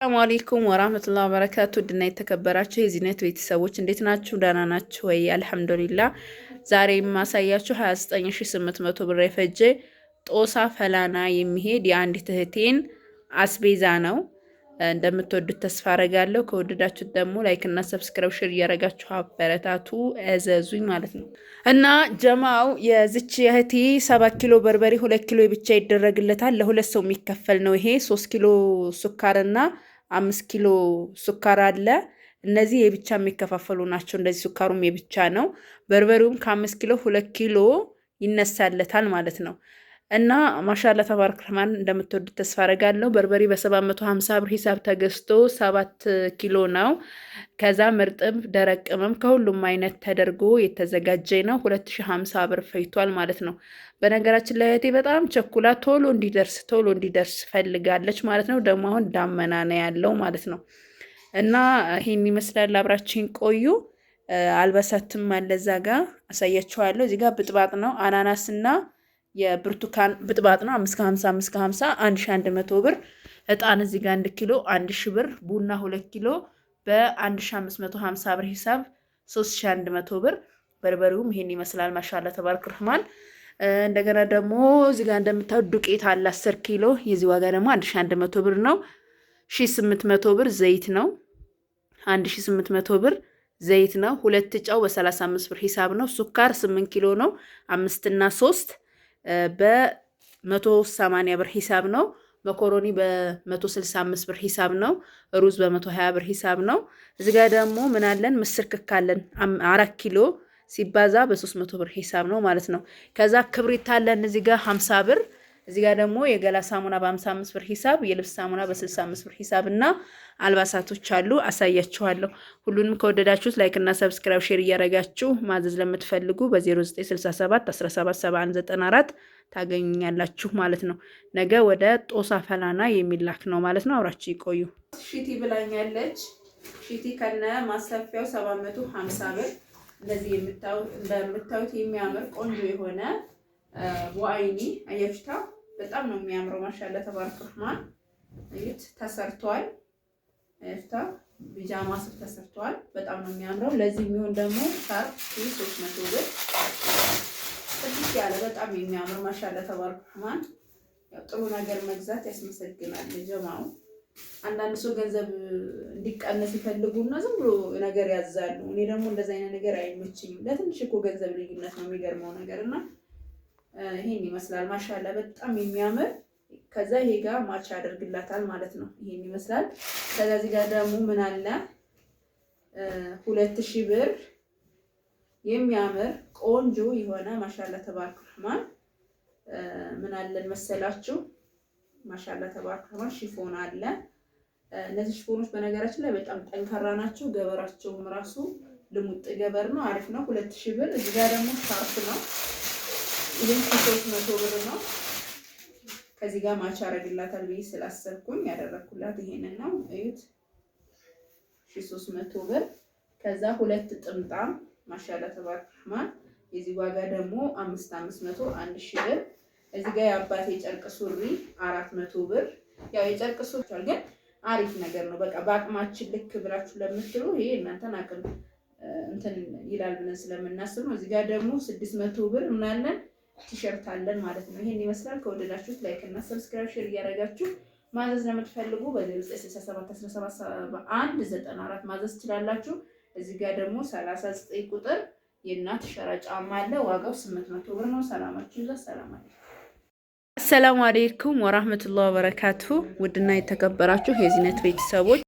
ሰላም አለይኩም ወራህመቱላሂ ወበረካቱ ድና የተከበራችሁ የዚህነት ቤተሰቦች እንዴት ናችሁ? ደህና ናችሁ ወይ? አልሐምዱሊላህ። ዛሬ የማሳያችሁ 29800 ብር የፈጀ ጦሳ ፈላና የሚሄድ የአንዲት እህቴን አስቤዛ ነው። እንደምትወዱት ተስፋ አረጋለሁ። ከወደዳችሁት ደግሞ ላይክ እና ሰብስክራይብ ሼር እያረጋችሁ አበረታቱ፣ እዘዙኝ ማለት ነው። እና ጀማው የዚች እህቴ 7 ኪሎ በርበሬ 2 ኪሎ ብቻ ይደረግለታል። ለሁለት ሰው የሚከፈል ነው ይሄ። 3 ኪሎ ሱካርና 5 ኪሎ ሱካር አለ። እነዚህ የብቻ የሚከፋፈሉ ናቸው። እንደዚህ ሱካሩም የብቻ ነው። በርበሬውም ከ5 ኪሎ 2 ኪሎ ይነሳለታል ማለት ነው። እና ማሻአላ ተባረክ ረህማን እንደምትወዱት ተስፋ አረጋለሁ። በርበሬ በ750 ብር ሂሳብ ተገዝቶ 7 ኪሎ ነው። ከዛ ምርጥም ደረቅ ቅመም ከሁሉም አይነት ተደርጎ የተዘጋጀ ነው። 2050 ብር ፈይቷል ማለት ነው። በነገራችን ላይ እህቴ በጣም ቸኩላ ቶሎ እንዲደርስ ፈልጋለች ማለት ነው። ደግሞ አሁን ዳመና ነው ያለው ማለት ነው። እና ይሄን ይመስላል። አብራችን ቆዩ። አልበሳትም አለ እዛ ጋር አሳያችኋለሁ። እዚህ ጋር ብጥባጥ ነው አናናስና የብርቱካን ብጥባጥ ነው። 550 1100 ብር። እጣን እዚህ ጋር 1 ኪሎ 1000 ብር። ቡና 2 ኪሎ በ1550 ብር ሂሳብ 3100 ብር። በርበሬውም ይሄን ይመስላል። ማሻአላ ተባረክ ረህማን። እንደገና ደግሞ እዚህ ጋር እንደምታዩት ዱቄት አለ 10 ኪሎ። የዚህ ዋጋ ደግሞ 1100 ብር ነው። 1800 ብር ዘይት ነው። 1800 ብር ዘይት ነው። 2 ጫው በ35 ብር ሂሳብ ነው። ሱካር 8 ኪሎ ነው። 5 እና 3 በ180 ብር ሂሳብ ነው። መኮሮኒ በ165 ብር ሂሳብ ነው። ሩዝ በ120 ብር ሂሳብ ነው። እዚህ ጋር ደግሞ ምን አለን? ምስር ክክ አለን 4 ኪሎ ሲባዛ በ300 ብር ሂሳብ ነው ማለት ነው። ከዛ ክብሪት አለን እዚህ ጋር 50 ብር። እዚህ ጋር ደግሞ የገላ ሳሙና በ55 ብር ሂሳብ፣ የልብስ ሳሙና በ65 ብር ሂሳብ እና አልባሳቶች አሉ። አሳያችኋለሁ። ሁሉንም ከወደዳችሁት ላይክ እና ሰብስክራይብ ሼር እያደረጋችሁ ማዘዝ ለምትፈልጉ በ0967 177194 ታገኙኛላችሁ ማለት ነው። ነገ ወደ ጦሳ ፈላና የሚላክ ነው ማለት ነው። አብራችሁ ይቆዩ። ሺቲ ብላኛለች። ሺቲ ከነ ማሰፊያው 750 ብር። እንደዚህ እንደምታዩት የሚያምር ቆንጆ የሆነ ወአይኒ አያችሁታ። በጣም ነው የሚያምረው። ማሻአላ ተባረክ ረህማን። እዩት ተሰርቷል። አያችሁታ ቢጃማ ስር ተሰርቷል። በጣም ነው የሚያምረው። ለዚህ የሚሆን ደግሞ ሻርፕ 300 ብር። ጥቂት ያለ በጣም የሚያምር ማሻአላ ተባረክ ረህማን። ያው ጥሩ ነገር መግዛት ያስመሰግናል ጀማው። አንዳንድ ሰው ገንዘብ እንዲቀነስ ይፈልጉና ዝም ብሎ ነገር ያዛሉ። እኔ ደግሞ እንደዛ አይነት ነገር አይመችኝም። ለትንሽ እኮ ገንዘብ ልዩነት ነው የሚገርመው ነገርና ይሄን ይመስላል። ማሻአላ በጣም የሚያምር። ከዛ ይሄ ጋር ማች ያደርግላታል ማለት ነው። ይሄን ይመስላል። ከዚህ ጋር ደግሞ ምን አለ? 2000 ብር የሚያምር ቆንጆ የሆነ ማሻአላ ተባረክ ረህማን ምን አለን መሰላችሁ? ማሻአላ ተባረክ ረህማን ሽፎን አለ። እነዚህ ሽፎኖች በነገራችን ላይ በጣም ጠንካራ ናቸው። ገበራቸውም ራሱ ልሙጥ ገበር ነው። አሪፍ ነው። 2000 ብር። እዚህ ጋር ደግሞ ሻርፕ ነው። ይሄን 300 ብር ነው። ከዚህ ጋር ማች አረግላታል ብዬ ስላሰብኩኝ ያደረኩላት ይሄንን ነው። እዩት 300 ብር። ከዛ 2 ጥምጣም ማሻአላ ተባረክ ረህማን። የዚህ ዋጋ ደግሞ 5500 1000 ብር። እዚህ ጋር የአባቴ ጨርቅ ሱሪ 400 ብር። ያው የጨርቅ ሱሪ ግን አሪፍ ነገር ነው። በቃ በአቅማችን ልክ ብላችሁ ለምትሉ ይሄ እናንተን አቅም እንትን ይላል ብለን ስለምናስብ ነው። እዚህ ጋር ደግሞ 600 ብር ምናለን ቲሸርት አለን ማለት ነው። ይሄን ይመስላል። ከወደዳችሁት ላይክ እና ሰብስክራይብ ሼር እያደረጋችሁ ማዘዝ ለምትፈልጉ በ0967 ማዘዝ ትችላላችሁ። እዚህ ጋር ደግሞ 39 ቁጥር የእናት ሸራ ጫማ አለ። ዋጋው 800 ብር ነው። ሰላማችሁ ይዛ። ሰላም አለይኩም። አሰላሙ አለይኩም ወራህመቱላሂ ወበረካቱ። ውድና የተከበራችሁ የዚህነት ቤተሰቦች